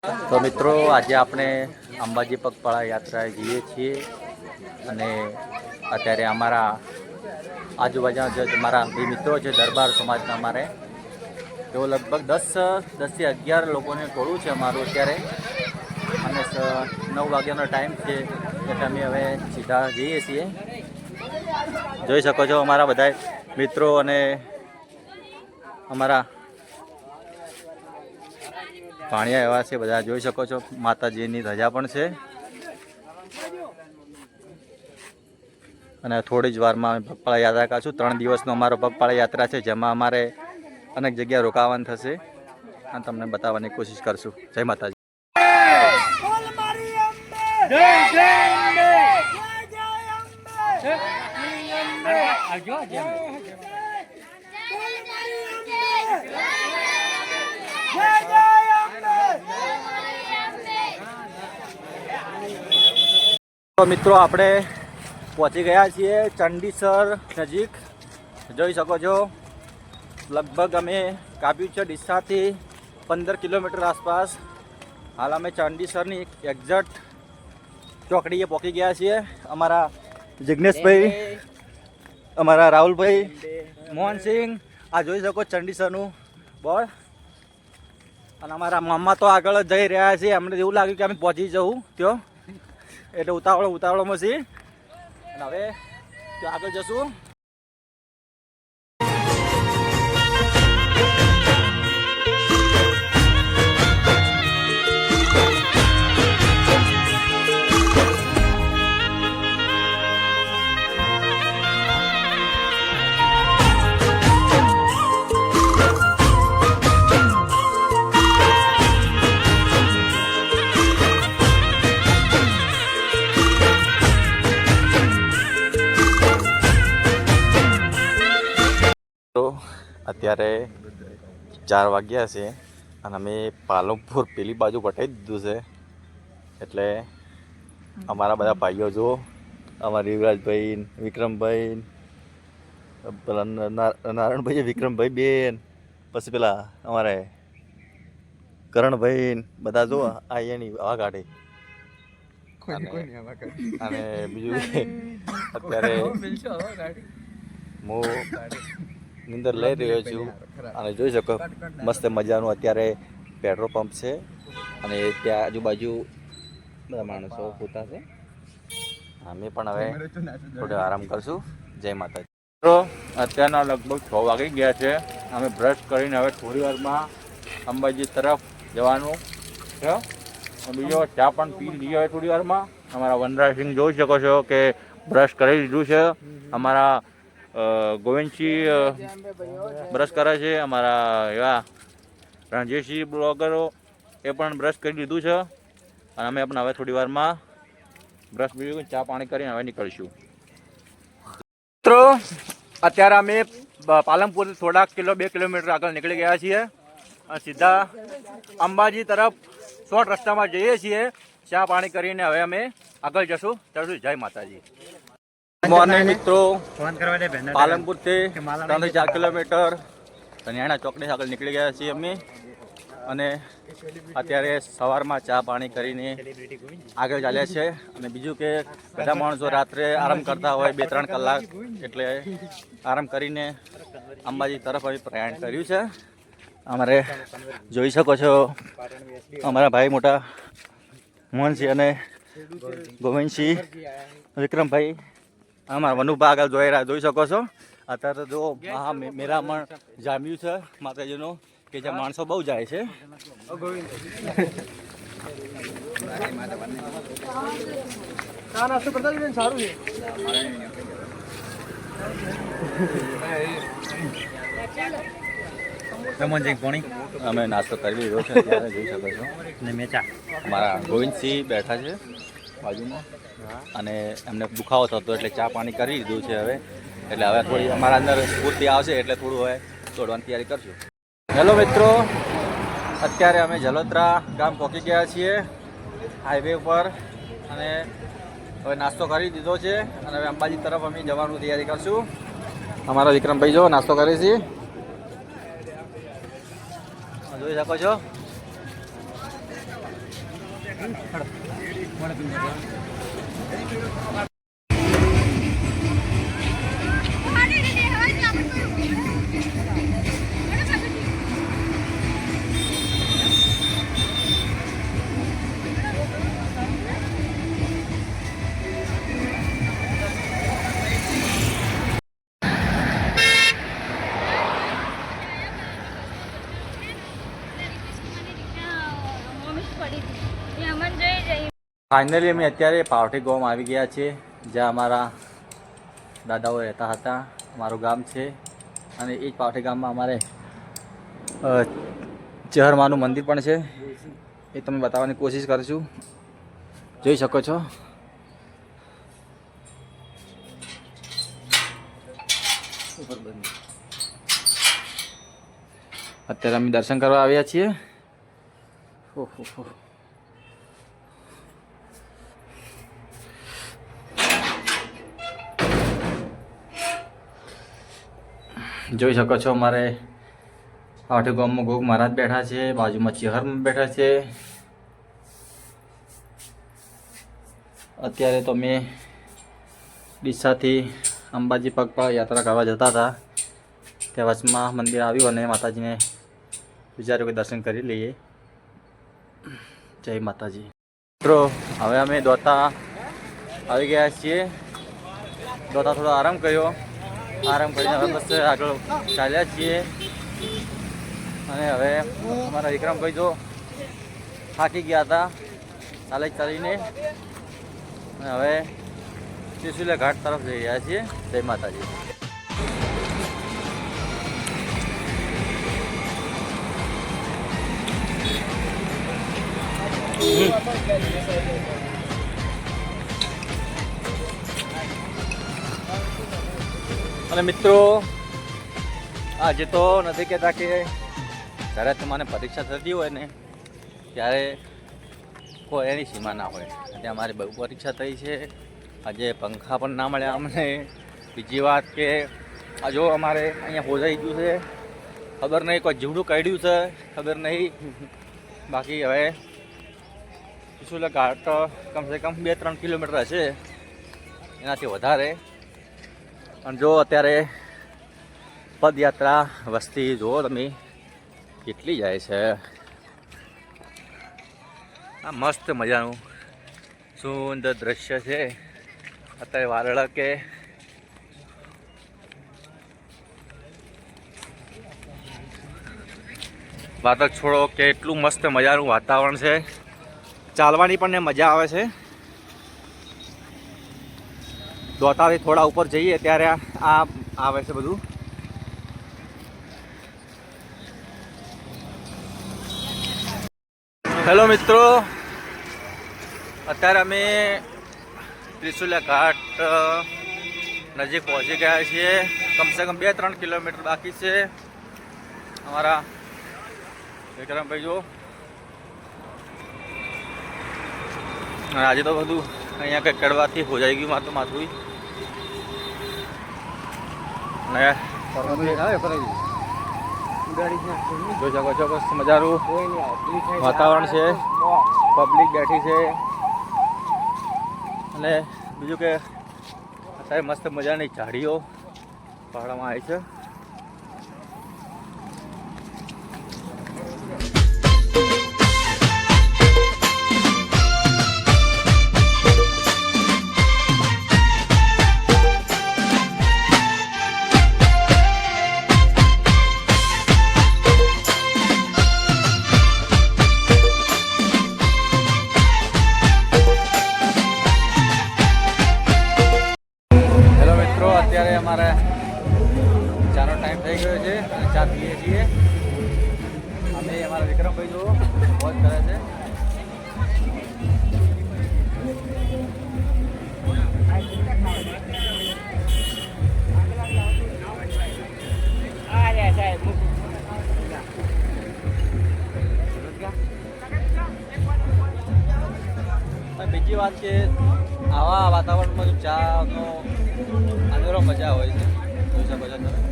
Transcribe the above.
તો મિત્રો આજે આપણે અંબાજી પગપાળા યાત્રાએ જઈએ છીએ અને અત્યારે અમારા આજુબાજુના જે મારા બે મિત્રો છે દરબાર સમાજના અમારે તેઓ લગભગ 10 થી 11 લોકોને ટોળું છે અમારું અત્યારે અને 9 વાગ્યાનો ટાઈમ છે એટલે અમે હવે સીધા જઈએ છીએ. જોઈ શકો છો અમારા બધા મિત્રો અને અમારા પાણીયા એવા છે બધા જોઈ શકો છો. માતાજીની ધજા પણ છે અને થોડી જ વારમાં અમે પગપાળા યાત્રા કરશું. 3 દિવસનો અમારો પગપાળા યાત્રા છે જેમાં અમારે અનેક જગ્યાએ રોકાવાનું થશે અને તમને બતાવવાની કોશિશ કરશું. જય માતાજી. તો મિત્રો આપણે પહોંચી ગયા છીએ ચંડીસર નજીક. જોઈ શકો છો લગભગ અમે કાપ્યું છે ડીસાથી 15 કિલોમીટર આસપાસ. હાલ અમે ચંડીસરની એક્ઝેક્ટ ચોકડીએ પહોંચી ગયા છીએ. અમારા જિગ્નેશભાઈ, અમારા રાહુલભાઈ, મોહનસિંહ, આ જોઈ શકો ચંડીસરનું બોર્ડ. અને અમારા મામા તો આગળ જ જઈ રહ્યા છે. અમને એવું લાગ્યું કે અમે પહોંચી જવું ત્યાં એટલે ઉતાવળમાં છીએ અને હવે ત્યાં આગળ જશું. અત્યારે 4 વાગ્યા છે અને અમે પાલનપુર પેલી બાજુ પટાવી દીધું છે. એટલે અમારા બધા ભાઈઓ જો અમારા યુવરાજભાઈ, વિક્રમભાઈ, પેલા નારાયણભાઈ, વિક્રમભાઈ બેન, પછી પેલા અમારે કરણભાઈ બધા જો અહીંયાની હવા કાઢે. અને બીજું અત્યારે હું નીંદર લઈ રહ્યો છું અને જોઈ શકો મસ્ત મજાનું અત્યારે પેટ્રોલ પંપ છે અને ત્યાં આજુબાજુ બધા માણસો હોતા છે. અમે પણ હવે થોડો આરામ કરશું. જય માતાજી. મિત્રો અત્યારના લગભગ 6 વાગી ગયા છે. અમે બ્રશ કરીને હવે થોડી વારમાં અંબાજી તરફ જવાનું છે. બીજો ચા પણ પી લઈએ હવે થોડી વારમાં. અમારા વનરાજસિંહ જોઈ શકો છો કે બ્રશ કરી લીધું છે. અમારા ગોવિંદસિંહ બ્રશ કરે છે. અમારા એવા રણજીતસિંહ બ્લોગરો એ પણ બ્રશ કરી લીધું છે અને અમે પણ હવે થોડી વારમાં બ્રશ બીજું ચા પાણી કરીને હવે નીકળીશું. મિત્રો અત્યારે અમે પાલનપુર થોડાક 2 કિલોમીટર આગળ નીકળી ગયા છીએ અને સીધા અંબાજી તરફ શોર્ટ રસ્તામાં જઈએ છીએ. ચા પાણી કરીને હવે અમે આગળ જશું. જય માતાજી. મોર્નિંગ મિત્રો, પાલનપુરથી 3 થી 4 કિલોમીટર ધનિયાણા ચોકડી આગળ નીકળી ગયા છીએ અમે અને અત્યારે સવારમાં ચા પાણી કરીને આગળ ચાલ્યા છે. અને બીજું કે બધા માણસો રાત્રે આરામ કરતા હોય 2-3 કલાક એટલે આરામ કરીને અંબાજી તરફ અમે પ્રયાણ કર્યું છે. અમારે જોઈ શકો છો અમારા ભાઈ મોટા મોહનસિંહ અને ગોવિંદસિંહ, વિક્રમભાઈ, અમારા વનુભા આગળ જોઈ શકો છો. અત્યારે જો મેરામણ જામ્યું છે માતાજીનું કે જે માણસો બહુ જાય છે. અમે નાસ્તો કરી લીધો છે અત્યારે જોઈ શકો છો. અમારા ગોવિંદસિંહ બેઠા છે બાજુમાં અને એમને દુખાવો થતો એટલે ચા પાણી કરી લીધું છે હવે. એટલે હવે થોડી અમારા અંદર સ્ફૂર્તિ આવશે એટલે થોડું હવે દોડવાની તૈયારી કરશું. હેલો મિત્રો, અત્યારે અમે જલોત્રા ગામ પહોંચી ગયા છીએ હાઈવે ઉપર અને હવે નાસ્તો કરી દીધો છે અને હવે અંબાજી તરફ અમે જવાનું તૈયારી કરશું. અમારા વિક્રમભાઈ જો નાસ્તો કરે છે જોઈ શકો છો. ફાઇનલી અમે અત્યારે પાવઠી ગામમાં આવી ગયા છીએ, જ્યાં અમારા દાદાઓ રહેતા હતા. અમારું ગામ છે અને એ જ પાવઠી ગામમાં અમારે ચહરમાનું મંદિર પણ છે. એ તમે બતાવવાની કોશિશ કરીશું. જોઈ શકો છો. અત્યારે અમે દર્શન કરવા આવ્યા છીએ. ઓહો, જોઈ શકો છો અમારે પાવઠી ગામમાં ગોગ મહારાજ બેઠા છે, બાજુમાં ચેહરમાં બેઠા છે. અત્યારે તો અમે ડીસાથી અંબાજી પગપાળા યાત્રા કરવા જતા હતા, ત્યાં વચમાં મંદિર આવ્યું અને માતાજીને વિચાર્યું કે દર્શન કરી લઈએ. જય માતાજી. મિત્રો હવે અમે દોતા આવી ગયા છીએ. દોતા થોડો આરામ કર્યો. આરામ કરીને હવે બસ આગળ ચાલ્યા છીએ. અને હવે અમારા વિક્રમભાઈ જો થાકી ગયા હતા ચાલીને, અને હવે ત્રિશુલિયા ઘાટ તરફ જઈ રહ્યા છીએ. જય માતાજી. અને મિત્રો આજે તો નથી કહેતા કે જ્યારે તમારે પરીક્ષા થતી હોય ને ત્યારે કોઈ એની સીમા ના હોય. આજે અમારી બહુ પરીક્ષા થઈ છે. આજે પંખા પણ ના મળ્યા અમને. બીજી વાત કે આ જો અમારે અહીંયા હોજાઈ ગયું છે, ખબર નહીં કોઈ જીવડું કાઢ્યું છે, ખબર નહીં. બાકી હવે ત્રિશુલિયા ઘાટ કમસે કમ 2-3 કિલોમીટર હશે, એનાથી વધારે. અને જો અત્યારે પદયાત્રા વસ્તી જુઓ તમે કેટલી જાય છે. આ મસ્ત મજાનું સુંદર દ્રશ્ય છે. અત્યારે વાદળ કે વાદળ છોડો કે એટલું મસ્ત મજાનું વાતાવરણ છે. ચાલવાની પણ મજા આવે છે. દોતાથી થોડા ઉપર જઈએ ત્યારે આ આવે છે બધું. હેલો મિત્રો, અત્યારે અમે ત્રિશુલિયા ઘાટ નજીક પહોંચી ગયા છીએ. કમસે કમ 2-3 કિલોમીટર બાકી છે. અમારા વિક્રમભાઈ જો આજે તો બધું અહીંયા કંઈક કડવાથી હોજાઈ ગયું માથું. જોઈ શકો છો બસ મજાનું વાતાવરણ છે, પબ્લિક બેઠી છે. અને બીજું કે અત્યારે મસ્ત મજાની ઝાડીઓ પહાડમાં આવી છે. અત્યારે અમારે ચાનો ટાઈમ થઈ ગયો છે અને ચા પીએ છીએ. અમે અમારા વિક્રમભાઈ જો મોજ કરે છે. બીજી વાત કે આવા વાતાવરણમાં ચાનો અનેરો મજા હોય છે. જોઈ શકો છો તમે.